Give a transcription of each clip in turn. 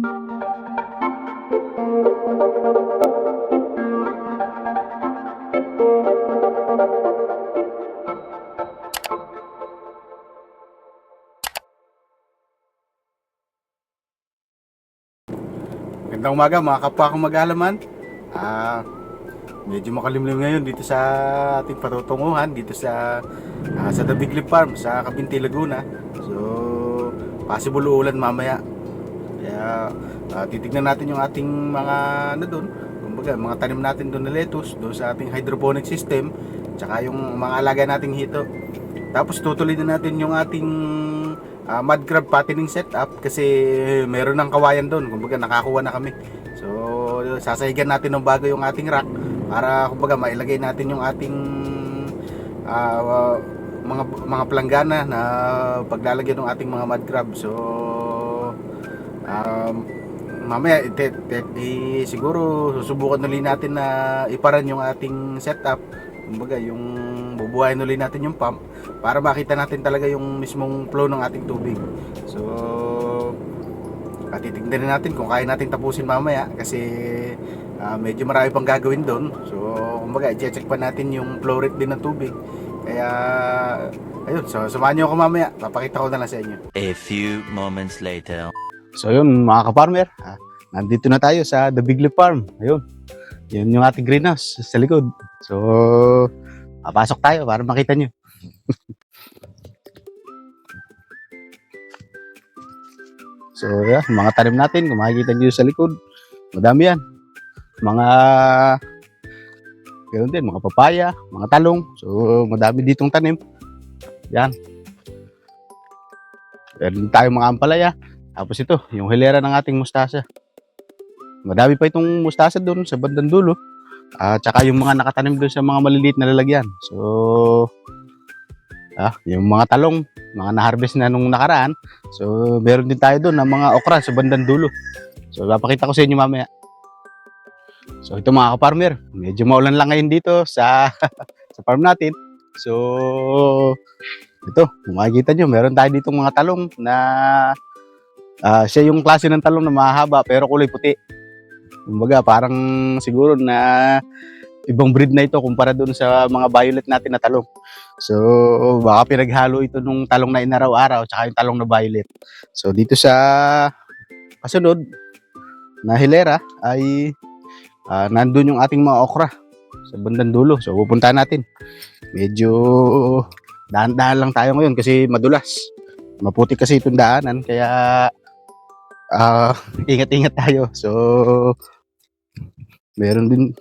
Magandang umaga mga kapwa kong mag-aalaman. Medyo makalimlim ngayon dito sa ating patutunguhan dito sa The Big Leaf Farm sa Cabinti, Laguna. So, possible uulan mamaya. Kaya titignan natin yung ating mga doon. Kumbaga, mga tanim natin doon na lettuce doon sa ating hydroponic system, tsaka yung mga alaga nating hito. Tapos tutuloy na natin yung ating mud crab fattening setup kasi meron ng kawayan doon. Kumbaga nakakuha na kami. So sasahigan natin ng bago yung ating rack para kumbaga mailagay natin yung ating mga planggana na paglalagyan ng ating mga mud crab. So mamaya siguro susubukan ulit natin na iparan yung ating setup. Kumbaga yung bubuhayin ulit natin yung pump para makita natin talaga yung mismong flow ng ating tubig. So titignan natin kung kaya natin tapusin mamaya kasi medyo marami pang gagawin doon. So kumbaga i-check pa natin yung flow rate din ng tubig. Kaya ayun, so samahan niyo ako mamaya, papakita ko na lang sa inyo. A few moments later. So yun mga ka-farmer, nandito na tayo sa The Big Leaf Farm. Ayun, yun yung ating greenhouse sa likod. So papasok tayo para makita nyo. So yeah, mga tanim natin, kung makikita nyo sa likod, madami yan. Mga ganoon din, mga papaya, mga talong. So madami ditong tanim. Yan. Meron tayong mga ampalaya. Tapos ito, yung hilera ng ating mustasa. Madami pa itong mustasa doon sa bandang dulo. Tsaka yung mga nakatanim doon sa mga maliliit na lalagyan. So yung mga talong, mga na-harvest na nung nakaraan. So meron din tayo doon ng mga okra sa bandang dulo. So papakita ko sa inyo mamaya. So ito mga ka-farmer, medyo maulan lang ngayon dito sa sa farm natin. So ito, makikita nyo, meron tayo ditong mga talong na siya yung klase ng talong na mahaba pero kulay puti. Kumbaga parang siguro na ibang breed na ito kumpara doon sa mga violet natin na talong. So baka pinaghalo ito nung talong na inaraw-araw tsaka yung talong na violet. So dito sa kasunod na hilera ay nandun yung ating mga okra sa bandang dulo. So pupuntahan natin. Medyo dahan-dahan lang tayo ngayon kasi madulas. Maputi kasi itong daanan kaya ingat-ingat tayo. So meron din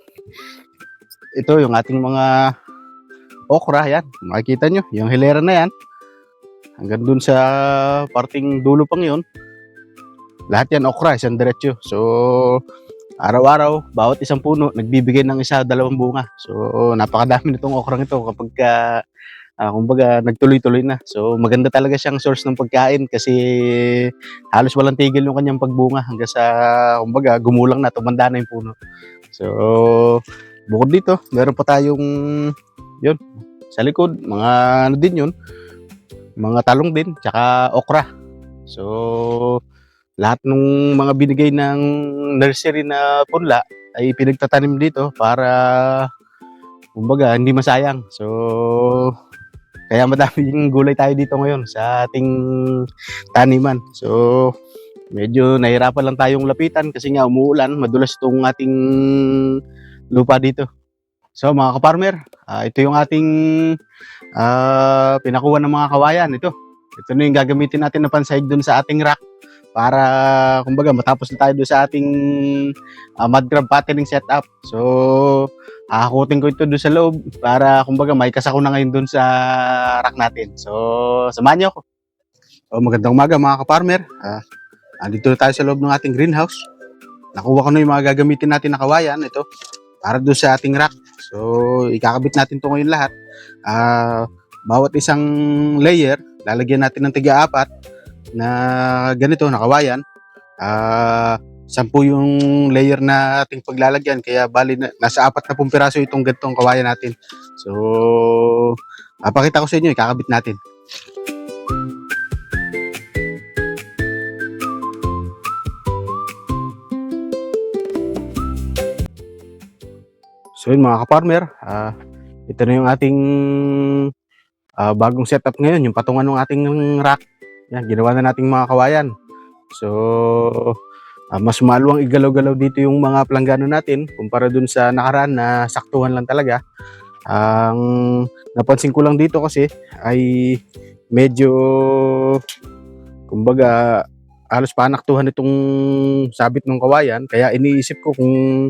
ito yung ating mga okra, yan. Makikita nyo, yung hilera na yan. Hanggang dun sa parting dulo pang yun. Lahat yan okra, isang diretsyo. So araw-araw, bawat isang puno, nagbibigay ng isa, dalawang bunga. So napakadami nitong okrang ito kapag kumbaga nagtuloy-tuloy na. So maganda talaga siyang source ng pagkain kasi halos walang tigil yung kanyang pagbunga hanggang sa kumbaga gumulang na, tumanda na yung puno. So bukod dito, meron pa tayong yun sa likod, mga ano din yun, mga talong din, tsaka okra. So lahat ng mga binigay ng nursery na punla ay pinagtatanim dito para kumbaga hindi masayang. So kaya madaming gulay tayo dito ngayon sa ating taniman. So medyo nahirapan lang tayong lapitan kasi nga umuulan, madulas itong ating lupa dito. So mga ka-farmer, ito yung ating pinakuha ng mga kawayan. Ito na yung gagamitin natin na pansahig dun sa ating rack para kumbaga matapos na tayo doon sa ating mud crab fattening setup. So hakutin ko ito doon sa loob para kumbaga may kasako na ngayon doon sa rack natin. So samahan niyo ako. So magandang umaga mga ka-farmer. Andito na tayo sa loob ng ating greenhouse. Nakuha ko na yung mga gagamitin natin na kawayan. Ito para doon sa ating rack. So ikakabit natin ito ngayon lahat. Bawat isang layer lalagyan natin ng tiga-apat na ganito na kawayan. 10 yung layer na ating paglalagyan kaya bali na, nasa 40 piraso itong gantong kawayan natin. So papakita ko sa inyo, ikakabit natin. So yun mga ka-farmer, ito na yung ating bagong setup ngayon, yung patungan ng ating rack. Yan, ginawa na nating mga kawayan. So, mas maluwang igalaw-galaw dito yung mga planggano natin kumpara dun sa nakaraan na saktuhan lang talaga. Ang napansin ko lang dito kasi ay medyo, kumbaga, halos panaktuhan itong sabit ng kawayan. Kaya iniisip ko kung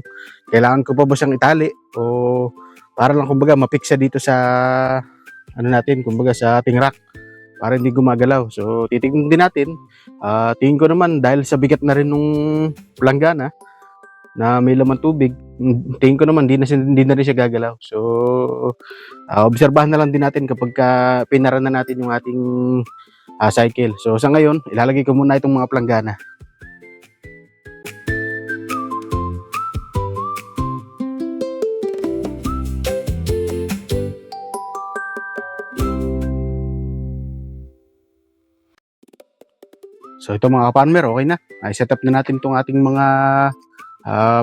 kailangan ko pa ba siyang itali o para lang kumbaga mapiksa dito sa ano natin, kumbaga sa ating rack para hindi gumagalaw. So titingnan din natin. Tingin ko naman dahil sa bigat na rin nung planggana na may laman tubig, tingin ko naman hindi na rin siya gagalaw. So obserbahan na lang din natin kapag pinara na natin yung ating cycle. So sa ngayon, ilalagay ko muna itong mga planggana. So ito mga ka-farmer, okay na. Ay set up na natin itong ating mga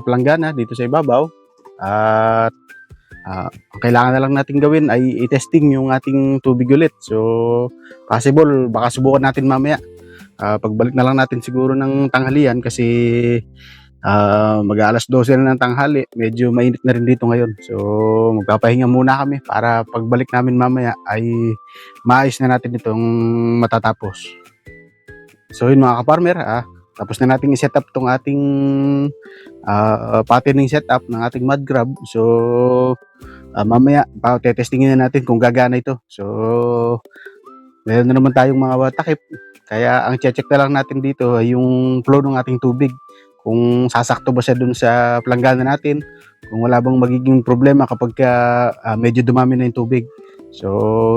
planggana dito sa ibabaw. At ang kailangan na lang natin gawin ay i-testing yung ating tubig ulit. So possible, baka subukan natin mamaya. Pagbalik na lang natin siguro ng tanghalian kasi mag-aalas 12 na ng tanghali. Medyo mainit na rin dito ngayon. So magpapahinga muna kami para pagbalik namin mamaya ay maayos na natin itong matatapos. So yun mga ka-farmer, tapos na natin i-set up itong ating patterning setup ng ating mud grab. So mamaya tetestingin na natin kung gagana ito. So meron na naman tayong mga takip. Kaya ang check na lang natin dito ay yung flow ng ating tubig. Kung sasakto ba siya dun sa planggana natin. Kung wala bang magiging problema kapag medyo dumami na yung tubig. So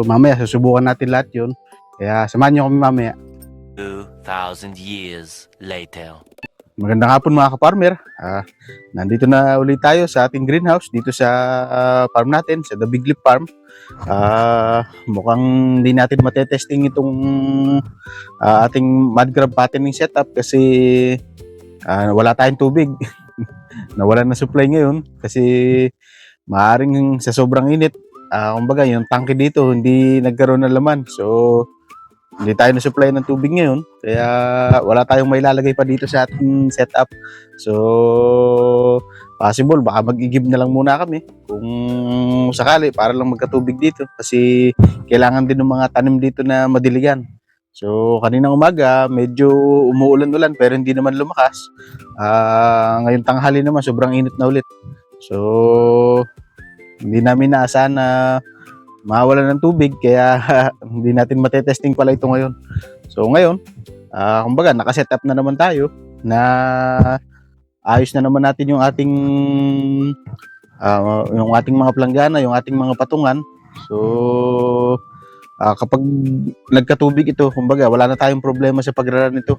mamaya susubukan natin lahat yun. Kaya samahan nyo kami mamaya. 2,000 years later. Magandang hapon mga ka-farmer. Nandito na ulit tayo sa ating greenhouse dito sa farm natin, sa The Big Leaf Farm. Mukhang hindi natin matetesting itong ating mud grab patterning setup kasi wala tayong tubig. Nawalan na supply ngayon kasi maaaring sa sobrang init, kumbaga yung tangke dito hindi nagkaroon ng laman. So hindi tayo na-supply ng tubig ngayon, kaya wala tayong mailalagay pa dito sa ating setup. So, possible, baka mag-i-give na lang muna kami kung sakali para lang magkatubig dito kasi kailangan din ng mga tanim dito na madiligan. So, kaninang umaga, medyo umuulan-ulan pero hindi naman lumakas. Ngayong tanghali naman, sobrang init na ulit. So, hindi namin naasahan na mawalan ng tubig kaya hindi natin matetesting pala ito ngayon. So ngayon, kumbaga nakaset up na naman tayo na ayos na naman natin yung ating mga planggana, yung ating mga patungan. So kapag nagkatubig ito, kumbaga wala na tayong problema sa pagraran nito.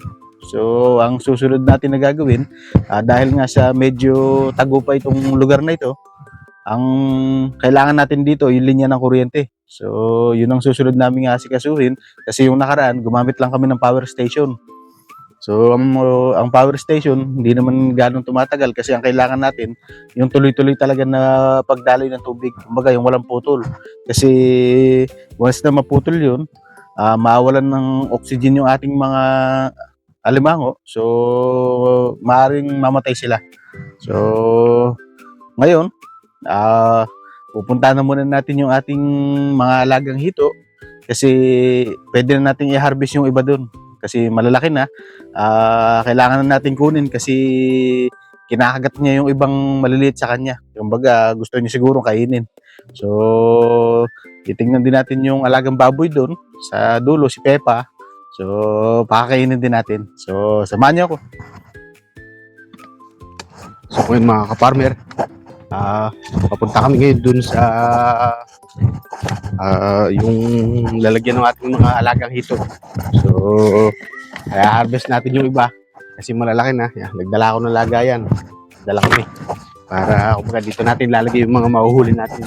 So ang susunod natin na gagawin, dahil nga sa medyo tagupa itong lugar na ito, ang kailangan natin dito yung linya ng kuryente. So yun ang susunod namin asikasuhin kasi yung nakaraan gumamit lang kami ng power station. So ang power station hindi naman ganong tumatagal kasi ang kailangan natin yung tuloy-tuloy talaga na pagdaloy ng tubig, kumbaga yung walang putol. Kasi once na maputol yun, mawalan ng oxygen yung ating mga alimango. So maaaring mamatay sila. So ngayon, pupunta na muna natin yung ating mga alagang hito kasi pwede na natin i-harvest yung iba dun kasi malalaki na. Kailangan na natin kunin kasi kinakagat niya yung ibang maliliit sa kanya. Kumbaga gusto niya siguro kainin. So titingnan din natin yung alagang baboy dun sa dulo, si Pepa. So pakakainin din natin. So samahan niyo ako. So kung mga ka-farmer, papunta kami ngayon dun sa yung lalagyan ng ating mga alagang hito. So kaya harvest natin yung iba kasi malalaki na. Yan, nagdala ako ng lagayan, dala kami para kumbaga dito natin lalagay yung mga mahuhuli natin.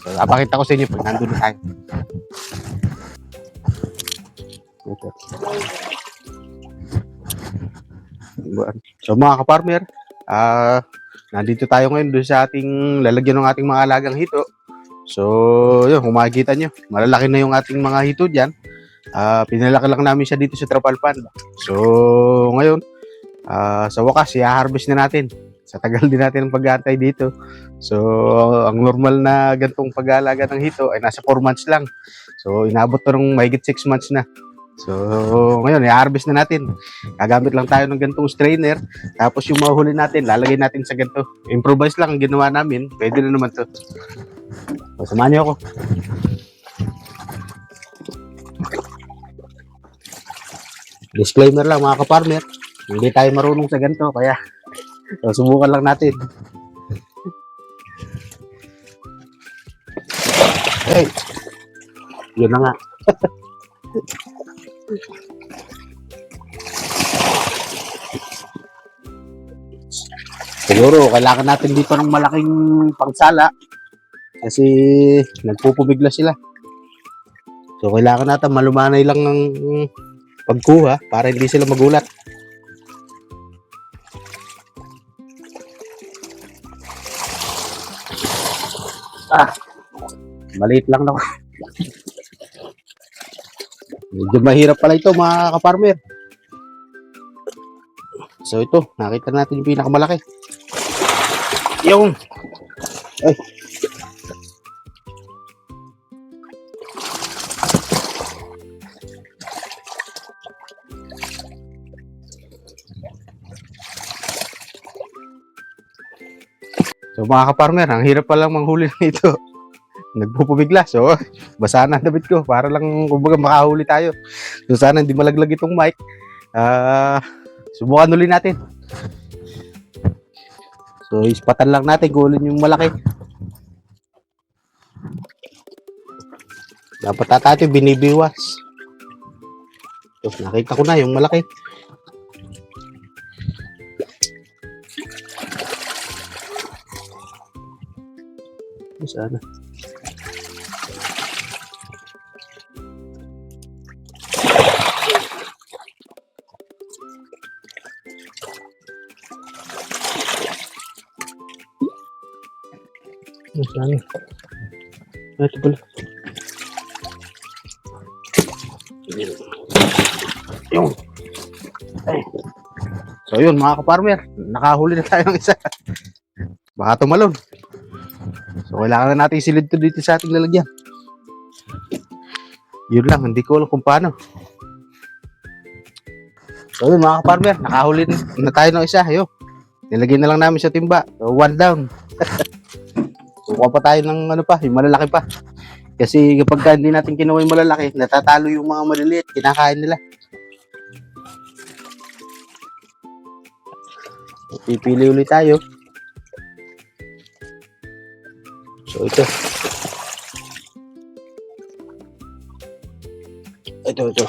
So apakita ko sa inyo pag nandun na tayo. So mga ka-farmer, nandito tayo ngayon doon sa ating lalagyan ng ating mga alagang hito. So, yun, kung makikita nyo, malalaki na yung ating mga hito dyan. Pinalaki lang namin siya dito sa Trapalpan. So, ngayon, sa wakas, i-harvest na natin. Sa tagal din natin ng pag-aantay dito. So, ang normal na gantong pag-aalaga ng hito ay nasa 4 months lang. So, inabot to ng mahigit 6 months na. So, ngayon, i-harvest na natin. Gagamit lang tayo ng gantong strainer. Tapos yung mahuli natin, lalagay natin sa ganito. Improvise lang ang ginawa namin. Pwede na naman to. So, samahan niyo ako. Disclaimer lang mga ka-farmer. Hindi tayo marunong sa ganito. Kaya, so, subukan lang natin. Hey! Yun na nga. Siguro, kailangan natin dito ng malaking pangsala kasi nagpupubigla sila. So, kailangan natin malumanay lang ng pagkuha para hindi sila magulat. Maliit lang daw. Medyo mahirap pala ito mga ka-farmer. So ito, nakita natin yung pinakamalaki. Yung ay. So mga ka-farmer, ang hirap palang manghuli nito. Nagpupubigla. So, basa na damit ko para lang kumbaga makahuli tayo. So, sana hindi malaglag itong mic. Subukan ulit natin. So, ispatan lang natin kung ulin yung malaki. Dapat natin binibiwas. So, nakita ko na yung malaki. Sana. Sana. Ito pala. Yung. Ay. So yun mga ka-farmer, nakahuli na tayo ng isa. Baka tumalon. So kailangan na natin isilid to dito sa ating lalagyan. Yun lang, hindi ko alam kung paano. So yun mga ka-farmer, nakahuli na tayo ng isa. Ayun. Nilagay na lang namin sa timba. So, 1 down. Kukuha pa tayo ng ano pa, yung malalaki pa. Kasi kapag hindi natin kinuha yung malalaki, natatalo yung mga maliliit, kinakain nila. Pipili ulit tayo. So ito. Ito.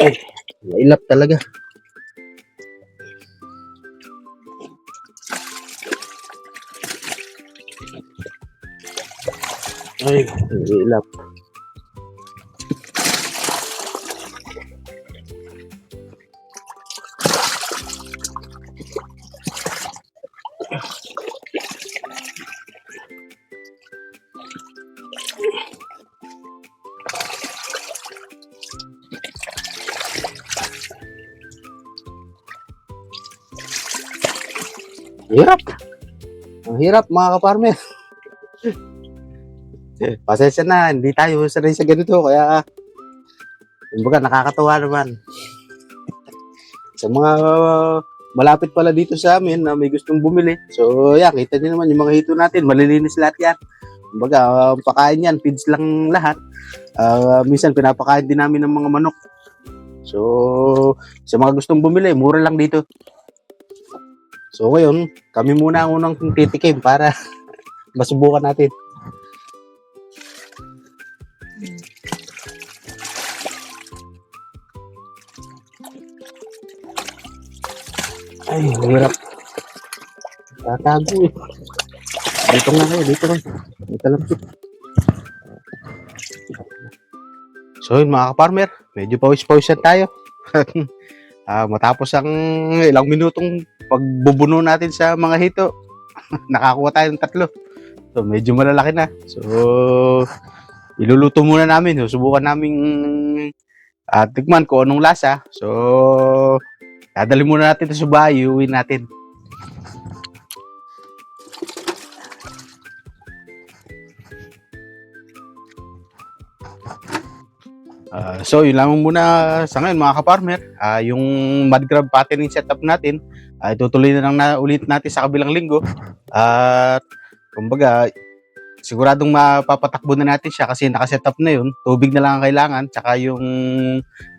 Ay, mailap talaga. Ay, mailap. Hirap. Ang hirap mga ka-farmer. Pasensya na, hindi tayo sanay sa ganito. Kaya, kumbaga nakakatuwa naman. Sa mga malapit pala dito sa amin na may gustong bumili. So, yan, kita niyo naman yung mga hito natin. Malilinis lahat yan. Kumbaga, pakain yan. Feeds lang lahat. Minsan, pinapakain din namin ng mga manok. So, sa mga gustong bumili, mura lang dito. So ngayon, kami muna ang unang titikim para masubukan natin. Ay, hirap. Tatago eh. Dito nga kayo, dito nga. Dito lang. So yun mga ka-farmer, medyo pawis-pawisan tayo. Matapos ang ilang minutong pagbubuno natin sa mga hito, nakakuha tayo ng 3. So, medyo malalaki na. So, iluluto muna namin. Susubukan naming tikman kung anong lasa. So, dadali muna natin ito sa bahay. Iuwi natin. So, yun lamang muna sa ngayon mga ka-farmer. Yung mud crab patterning setup natin, itutuloy na lang na ulit natin sa kabilang linggo. At kumbaga, siguradong mapapatakbo na natin siya kasi nakasetup na yun. Tubig na lang ang kailangan, tsaka yung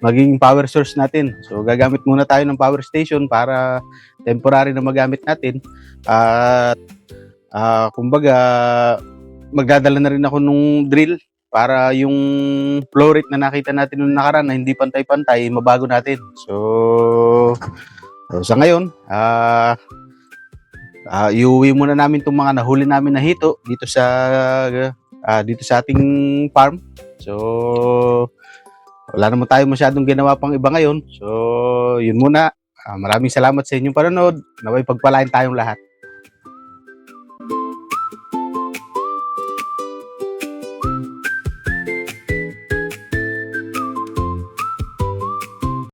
magiging power source natin. So, gagamit muna tayo ng power station para temporary na magamit natin. At kumbaga, magdadala na rin ako nung drill para yung flow rate na nakita natin nung nakaraan na hindi pantay-pantay, mabago natin. So sa ngayon, iuwi muna namin itong mga nahuli namin na hito dito sa ating farm. So, wala naman tayo masyadong ginawa pang iba ngayon. So, yun muna. Maraming salamat sa inyong panonood. Naway pagpalain tayong lahat.